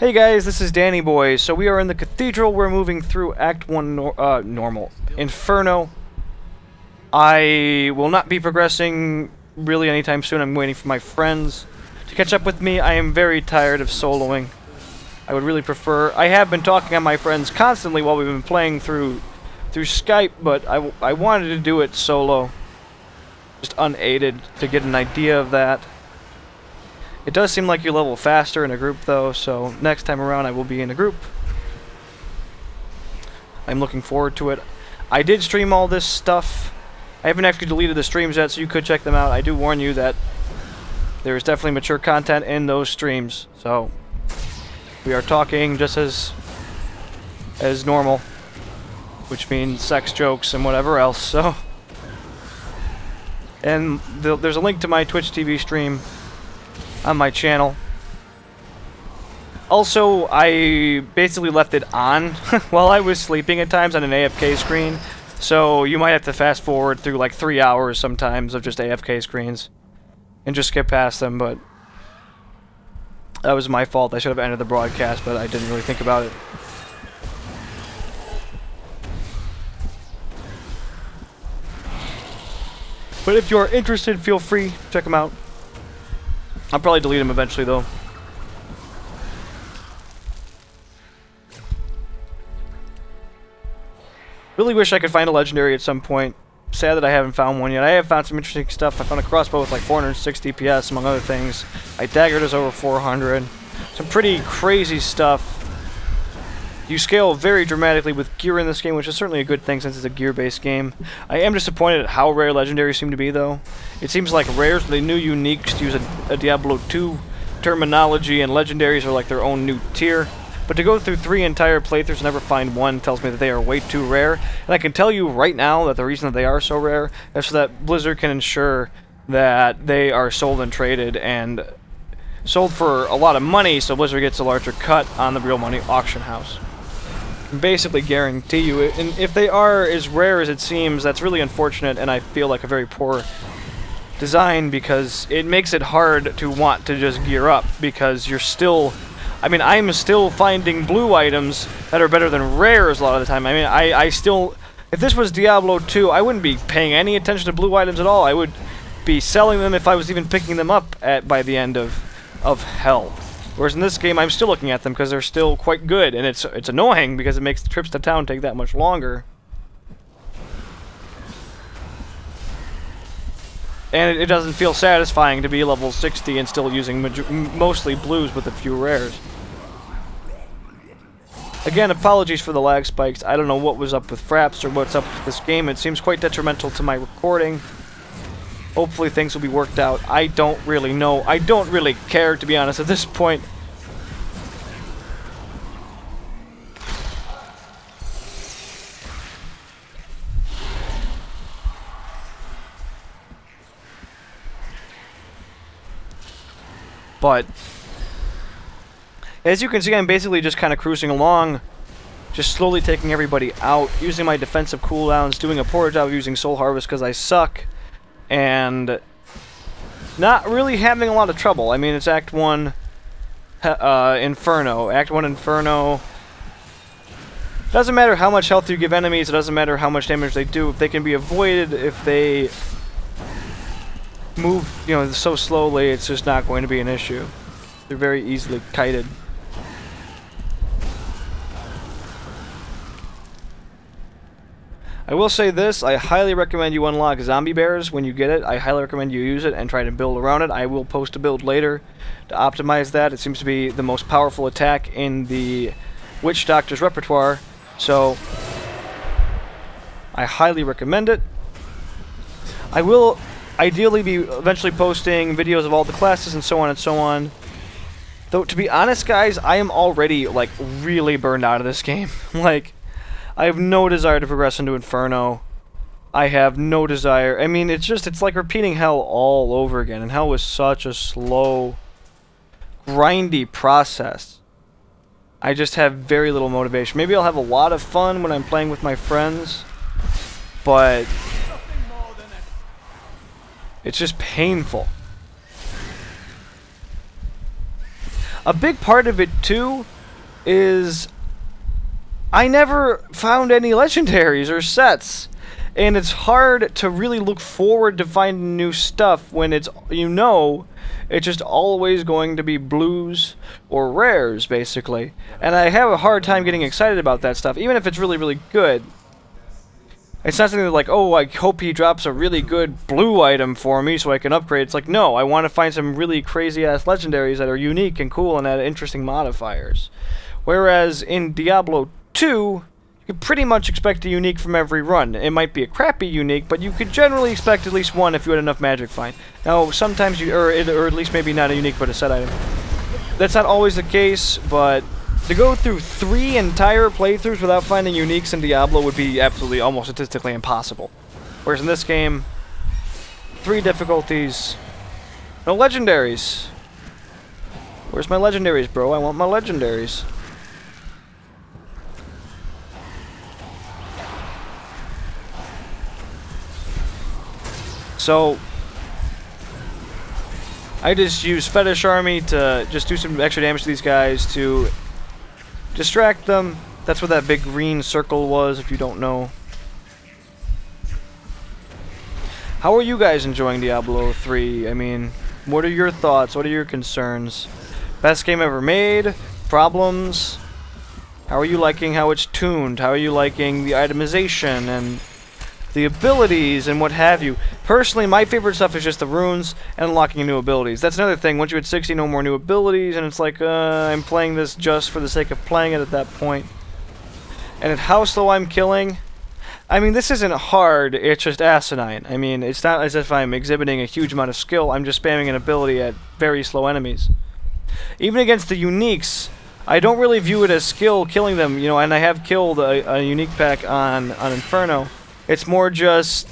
Hey guys, this is Danny Boy. So we are in the Cathedral. We're moving through Act 1 normal. Inferno. I will not be progressing really anytime soon. I'm waiting for my friends to catch up with me. I am very tired of soloing. I would really prefer... I have been talking on my friends constantly while we've been playing through Skype, but I wanted to do it solo. Just unaided to get an idea of that. It does seem like you level faster in a group though, so next time around I will be in a group. I'm looking forward to it. I did stream all this stuff. I haven't actually deleted the streams yet, so you could check them out. I do warn you that there is definitely mature content in those streams, so we are talking just as normal, which means sex jokes and whatever else, so... And there's a link to my Twitch TV stream on my channel. Also, I basically left it on while I was sleeping at times on an AFK screen, so you might have to fast forward through like 3 hours sometimes of just AFK screens and just skip past them, but that was my fault. I should have ended the broadcast, but I didn't really think about it. But if you are interested, feel free, check them out. I'll probably delete them eventually, though. Really wish I could find a legendary at some point. Sad that I haven't found one yet. I have found some interesting stuff. I found a crossbow with like 460 PS, among other things. My dagger does over 400. Some pretty crazy stuff. You scale very dramatically with gear in this game, which is certainly a good thing since it's a gear-based game. I am disappointed at how rare legendaries seem to be, though. It seems like rares are the new uniques, to use a Diablo 2 terminology, and legendaries are like their own new tier. But to go through 3 entire playthroughs and never find one tells me that they are way too rare. And I can tell you right now that the reason that they are so rare is so that Blizzard can ensure that they are sold and traded and sold for a lot of money, so Blizzard gets a larger cut on the real money auction house. Basically guarantee you, and if they are as rare as it seems, that's really unfortunate, and I feel like a very poor design, because it makes it hard to want to just gear up, because you're still... I mean, I'm still finding blue items that are better than rares a lot of the time. I mean, I still... If this was Diablo 2, I wouldn't be paying any attention to blue items at all. I would be selling them if I was even picking them up by the end of hell. Whereas in this game, I'm still looking at them because they're still quite good, and it's annoying because it makes the trips to town take that much longer. And it doesn't feel satisfying to be level 60 and still using mostly blues with a few rares. Again, apologies for the lag spikes. I don't know what was up with Fraps or what's up with this game. It seems quite detrimental to my recording. Hopefully things will be worked out. I don't really know. I don't really care, to be honest, at this point. But as you can see, I'm basically just kind of cruising along, just slowly taking everybody out, using my defensive cooldowns, doing a poor job of using Soul Harvest because I suck, and not really having a lot of trouble. I mean, it's Act 1 Inferno. Act 1 Inferno. Doesn't matter how much health you give enemies, it doesn't matter how much damage they do. If they can be avoided, if they move, you know, so slowly, it's just not going to be an issue. They're very easily kited. I will say this, I highly recommend you unlock zombie bears when you get it. I highly recommend you use it and try to build around it. I will post a build later to optimize that. It seems to be the most powerful attack in the Witch Doctor's repertoire, so I highly recommend it. I will ideally be eventually posting videos of all the classes and so on and so on. Though, to be honest, guys, I am already, like, really burned out of this game. Like, I have no desire to progress into Inferno. I have no desire. I mean, it's like repeating Hell all over again. And Hell was such a slow, grindy process. I just have very little motivation. Maybe I'll have a lot of fun when I'm playing with my friends, but it's just painful. A big part of it, too, is I never found any legendaries or sets. And it's hard to really look forward to finding new stuff when it's, it's just always going to be blues or rares, basically. And I have a hard time getting excited about that stuff, even if it's really, really good. It's not something like, oh, I hope he drops a really good blue item for me so I can upgrade. It's like, no, I want to find some really crazy-ass legendaries that are unique and cool and add interesting modifiers. Whereas in Diablo 2, you can pretty much expect a unique from every run. It might be a crappy unique, but you could generally expect at least one if you had enough magic find. Now, sometimes or at least maybe not a unique, but a set item. That's not always the case, but to go through 3 entire playthroughs without finding uniques in Diablo would be absolutely almost statistically impossible. Whereas in this game, 3 difficulties, no legendaries. Where's my legendaries, bro? I want my legendaries. So I just use Fetish Army to just do some extra damage to these guys to distract them. That's what that big green circle was, if you don't know. How are you guys enjoying Diablo 3? I mean, what are your thoughts? What are your concerns? Best game ever made? Problems? How are you liking how it's tuned? How are you liking the itemization and the abilities and what have you? Personally, my favorite stuff is just the runes and unlocking new abilities. That's another thing. Once you hit 60, no more new abilities, and it's like, I'm playing this just for the sake of playing it at that point. And at how slow I'm killing, I mean, this isn't hard, it's just asinine. I mean, it's not as if I'm exhibiting a huge amount of skill, I'm just spamming an ability at very slow enemies. Even against the uniques, I don't really view it as skill killing them, and I have killed a unique pack on Inferno. It's more just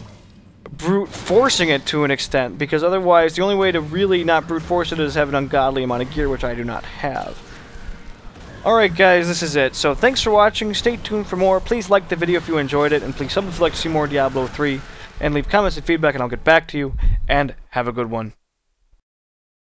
brute forcing it to an extent, because otherwise the only way to really not brute force it is have an ungodly amount of gear, which I do not have. Alright guys, this is it. So thanks for watching, stay tuned for more, please like the video if you enjoyed it, and please sub if you'd like to see more Diablo 3, and leave comments and feedback and I'll get back to you, and have a good one.